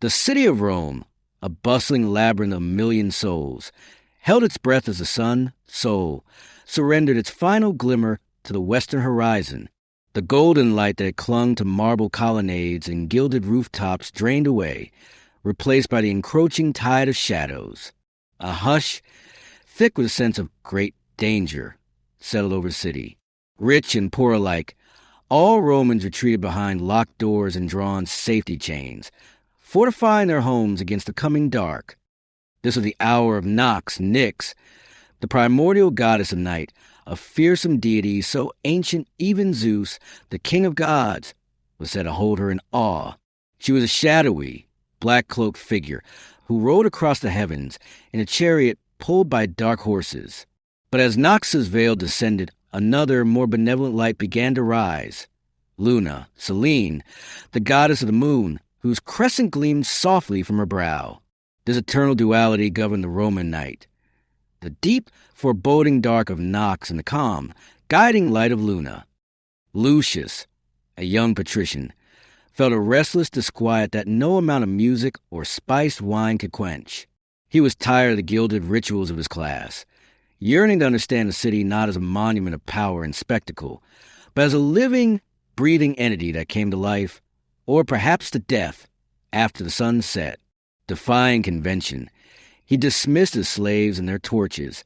The city of Rome, a bustling labyrinth of a million souls, held its breath as the sun, soul, surrendered its final glimmer to the western horizon. The golden light that clung to marble colonnades and gilded rooftops drained away, replaced by the encroaching tide of shadows. A hush, thick with a sense of great danger, settled over the city. Rich and poor alike, all Romans retreated behind locked doors and drawn safety chains, fortifying their homes against the coming dark. This was the hour of Nox, Nyx, the primordial goddess of night, a fearsome deity so ancient even Zeus, the king of gods, was said to hold her in awe. She was a shadowy, black-cloaked figure who rode across the heavens in a chariot pulled by dark horses. But as Nox's veil descended, another, more benevolent light began to rise. Luna, Selene, the goddess of the moon, whose crescent gleamed softly from her brow. This eternal duality governed the Roman night. The deep, foreboding dark of Nox and the calm, guiding light of Luna. Lucius, a young patrician, felt a restless disquiet that no amount of music or spiced wine could quench. He was tired of the gilded rituals of his class, yearning to understand the city not as a monument of power and spectacle, but as a living, breathing entity that came to life, or perhaps to death, after the sun set. Defying convention, he dismissed his slaves and their torches,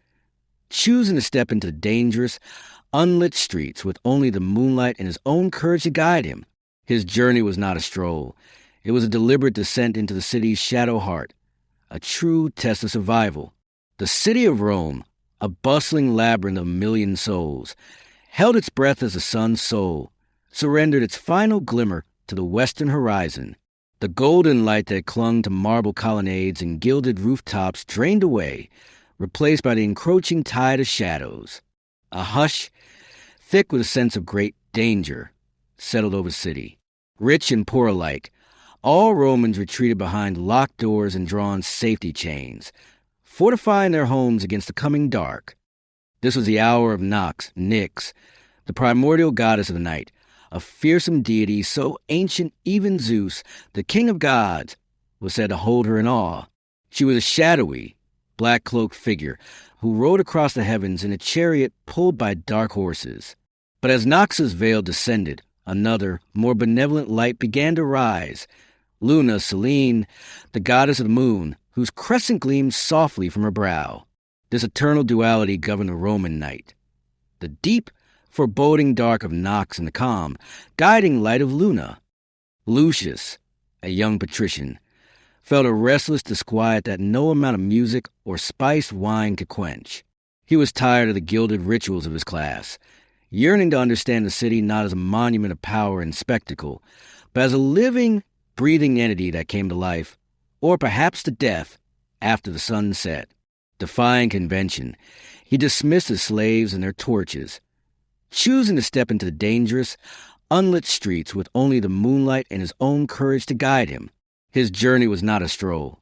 choosing to step into the dangerous, unlit streets with only the moonlight and his own courage to guide him. His journey was not a stroll. It was a deliberate descent into the city's shadow heart, a true test of survival. The city of Rome, a bustling labyrinth of a million souls, held its breath as the sun's soul, surrendered its final glimmer to the western horizon. The golden light that clung to marble colonnades and gilded rooftops drained away, replaced by the encroaching tide of shadows. A hush, thick with a sense of great danger, settled over the city. Rich and poor alike, all Romans retreated behind locked doors and drawn safety chains, fortifying their homes against the coming dark. This was the hour of Nox, Nyx, the primordial goddess of the night, a fearsome deity so ancient even Zeus, the king of gods, was said to hold her in awe. She was a shadowy, black-cloaked figure who rode across the heavens in a chariot pulled by dark horses. But as Nox's veil descended, another, more benevolent light began to rise. Luna, Selene, the goddess of the moon, whose crescent gleamed softly from her brow. This eternal duality governed the Roman night. The deep, foreboding dark of Nox and the calm, guiding light of Luna. Lucius, a young patrician, felt a restless disquiet that no amount of music or spiced wine could quench. He was tired of the gilded rituals of his class, yearning to understand the city not as a monument of power and spectacle, but as a living, breathing entity that came to life, or perhaps to death, after the sun set. Defying convention, he dismissed his slaves and their torches, choosing to step into the dangerous, unlit streets with only the moonlight and his own courage to guide him. His journey was not a stroll.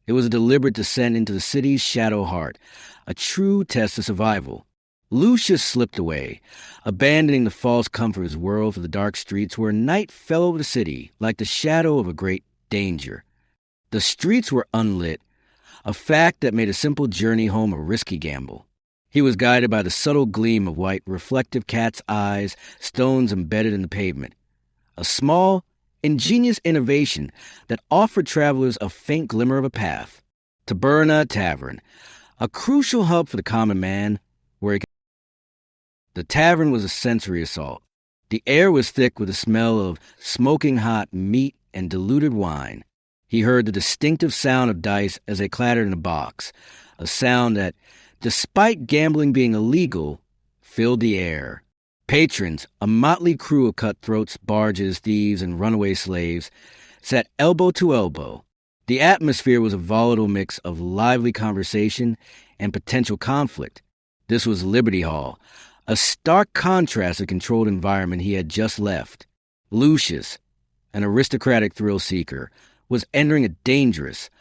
It was a deliberate descent into the city's shadow heart, a true test of survival. Lucius slipped away, abandoning the false comfort of his world for the dark streets where night fell over the city like the shadow of a great danger. The streets were unlit, a fact that made a simple journey home a risky gamble. He was guided by the subtle gleam of white, reflective cat's eyes, stones embedded in the pavement. A small, ingenious innovation that offered travelers a faint glimmer of a path. Taberna Tavern, a crucial hub for the common man, where he could... The tavern was a sensory assault. The air was thick with the smell of smoking hot meat and diluted wine. He heard the distinctive sound of dice as they clattered in a box, a sound that, despite gambling being illegal, filled the air. Patrons, a motley crew of cutthroats, barges, thieves, and runaway slaves, sat elbow to elbow. The atmosphere was a volatile mix of lively conversation and potential conflict. This was Liberty Hall, a stark contrast to the controlled environment he had just left. Lucius, an aristocratic thrill-seeker, was entering a dangerous,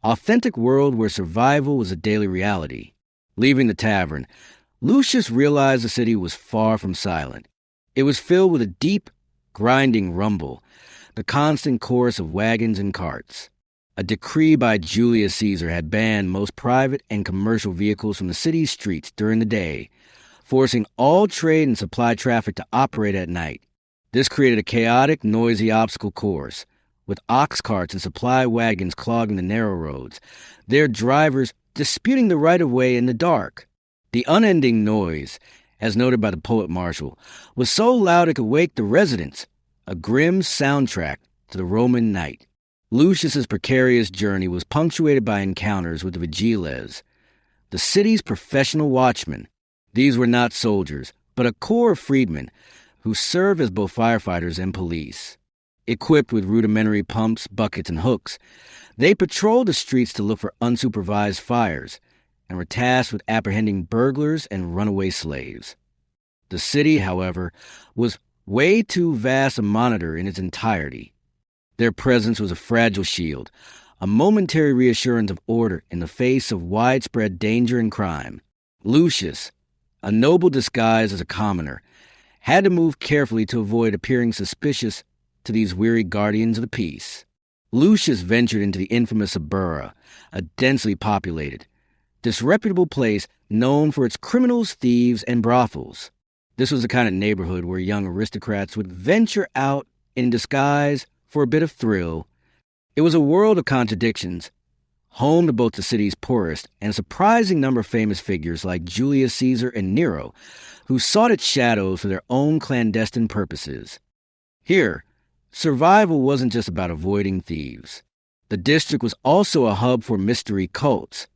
authentic world where survival was a daily reality. Leaving the tavern, Lucius realized the city was far from silent. It was filled with a deep, grinding rumble, the constant chorus of wagons and carts. A decree by Julius Caesar had banned most private and commercial vehicles from the city's streets during the day, forcing all trade and supply traffic to operate at night. This created a chaotic, noisy obstacle course, with ox carts and supply wagons clogging the narrow roads, their drivers disputing the right-of-way in the dark. The unending noise, as noted by the poet Martial, was so loud it could wake the residents, a grim soundtrack to the Roman night. Lucius's precarious journey was punctuated by encounters with the vigiles, the city's professional watchmen. These were not soldiers, but a corps of freedmen who served as both firefighters and police. Equipped with rudimentary pumps, buckets, and hooks, they patrolled the streets to look for unsupervised fires and were tasked with apprehending burglars and runaway slaves. The city, however, was way too vast to monitor in its entirety. Their presence was a fragile shield, a momentary reassurance of order in the face of widespread danger and crime. Lucius, a noble disguised as a commoner, had to move carefully to avoid appearing suspicious to these weary guardians of the peace. Lucius ventured into the infamous Abura, a densely populated, disreputable place known for its criminals, thieves, and brothels. This was the kind of neighborhood where young aristocrats would venture out in disguise for a bit of thrill. It was a world of contradictions, home to both the city's poorest and a surprising number of famous figures like Julius Caesar and Nero, who sought its shadows for their own clandestine purposes. Here, survival wasn't just about avoiding thieves. The district was also a hub for mystery cults,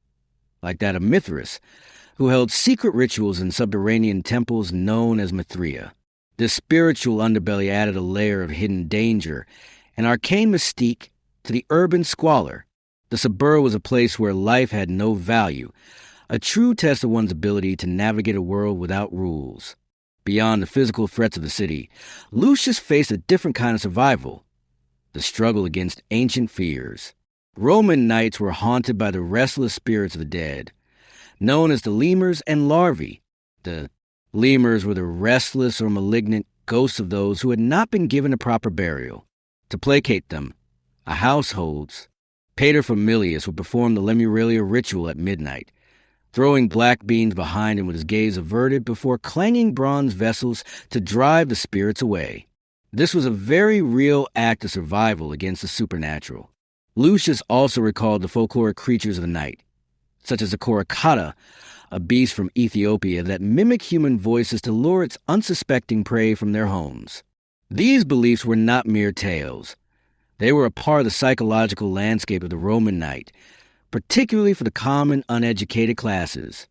like that of Mithras, who held secret rituals in subterranean temples known as Mithria. This spiritual underbelly added a layer of hidden danger and arcane mystique to the urban squalor. The Suburb was a place where life had no value, a true test of one's ability to navigate a world without rules. Beyond the physical threats of the city, Lucius faced a different kind of survival, the struggle against ancient fears. Roman nights were haunted by the restless spirits of the dead, known as the lemurs and larvae. The lemurs were the restless or malignant ghosts of those who had not been given a proper burial. To placate them, a household's paterfamilias would perform the Lemuralia ritual at midnight, throwing black beans behind him with his gaze averted before clanging bronze vessels to drive the spirits away. This was a very real act of survival against the supernatural. Lucius also recalled the folkloric creatures of the night, such as the Korokata, a beast from Ethiopia that mimicked human voices to lure its unsuspecting prey from their homes. These beliefs were not mere tales. They were a part of the psychological landscape of the Roman night, particularly for the common, uneducated classes.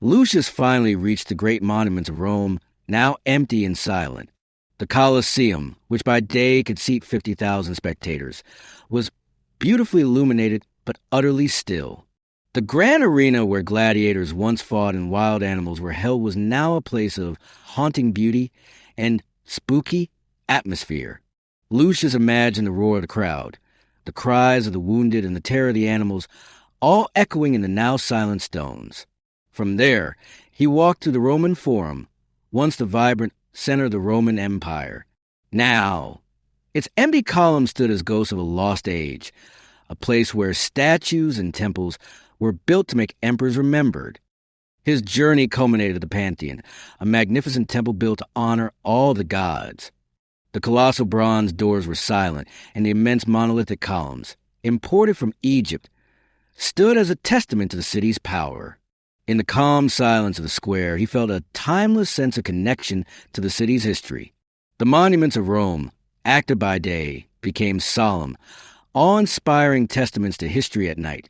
Lucius finally reached the great monuments of Rome, now empty and silent. The Colosseum, which by day could seat 50,000 spectators, was beautifully illuminated but utterly still. The grand arena where gladiators once fought and wild animals were held was now a place of haunting beauty and spooky atmosphere. Lucius imagined the roar of the crowd, the cries of the wounded and the terror of the animals, all echoing in the now silent stones. From there, he walked to the Roman Forum, once the vibrant center of the Roman Empire. Now, its empty columns stood as ghosts of a lost age, a place where statues and temples were built to make emperors remembered. His journey culminated at the Pantheon, a magnificent temple built to honor all the gods. The colossal bronze doors were silent, and the immense monolithic columns, imported from Egypt, stood as a testament to the city's power. In the calm silence of the square, he felt a timeless sense of connection to the city's history. The monuments of Rome, active by day, became solemn, awe-inspiring testaments to history at night,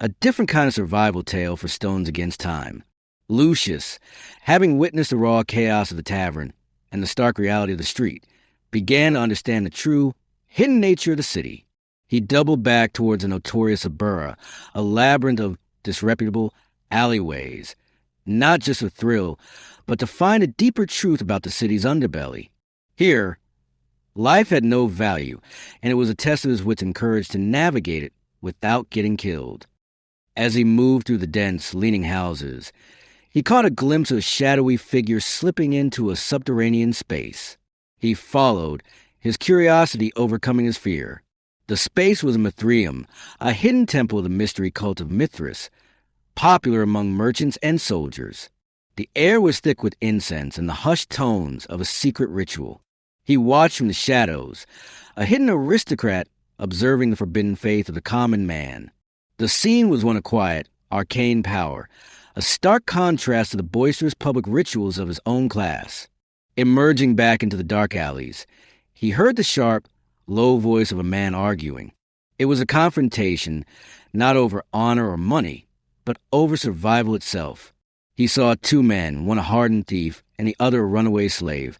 a different kind of survival tale for stones against time. Lucius, having witnessed the raw chaos of the tavern and the stark reality of the street, began to understand the true, hidden nature of the city. He doubled back towards the notorious Abura, a labyrinth of disreputable alleyways, not just for thrill, but to find a deeper truth about the city's underbelly. Here, life had no value, and it was a test of his wits and courage to navigate it without getting killed. As he moved through the dense, leaning houses, he caught a glimpse of a shadowy figure slipping into a subterranean space. He followed, his curiosity overcoming his fear. The space was a Mithraeum, a hidden temple of the mystery cult of Mithras, popular among merchants and soldiers. The air was thick with incense and the hushed tones of a secret ritual. He watched from the shadows, a hidden aristocrat observing the forbidden faith of the common man. The scene was one of quiet, arcane power, a stark contrast to the boisterous public rituals of his own class. Emerging back into the dark alleys, he heard the sharp, low voice of a man arguing. It was a confrontation, not over honor or money, but over survival itself. He saw two men, one a hardened thief and the other a runaway slave,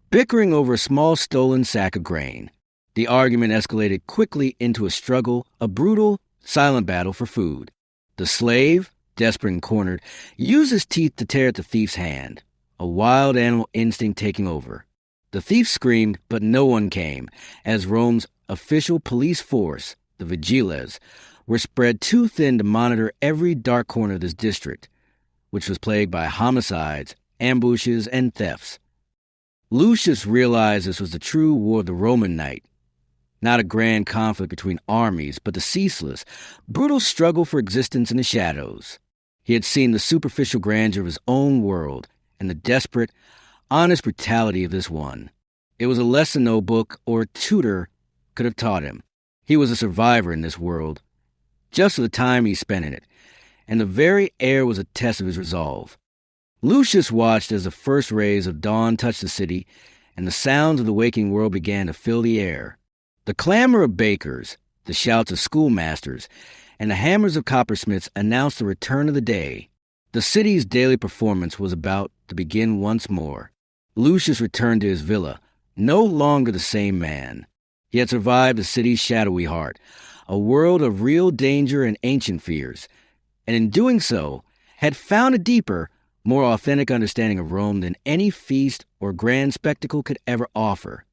bickering over a small stolen sack of grain. The argument escalated quickly into a struggle, a brutal, silent battle for food. The slave, desperate and cornered, used his teeth to tear at the thief's hand, a wild animal instinct taking over. The thief screamed, but no one came, as Rome's official police force, the vigiles, were spread too thin to monitor every dark corner of this district, which was plagued by homicides, ambushes, and thefts. Lucius realized this was the true war of the Roman knight, not a grand conflict between armies, but the ceaseless, brutal struggle for existence in the shadows. He had seen the superficial grandeur of his own world and the desperate, honest brutality of this one. It was a lesson no book or tutor could have taught him. He was a survivor in this world, just for the time he spent in it, and the very air was a test of his resolve. Lucius watched as the first rays of dawn touched the city, and the sounds of the waking world began to fill the air. The clamor of bakers, the shouts of schoolmasters, and the hammers of coppersmiths announced the return of the day. The city's daily performance was about to begin once more. Lucius returned to his villa, no longer the same man. He had survived the city's shadowy heart, a world of real danger and ancient fears, and in doing so, had found a deeper, more authentic understanding of Rome than any feast or grand spectacle could ever offer.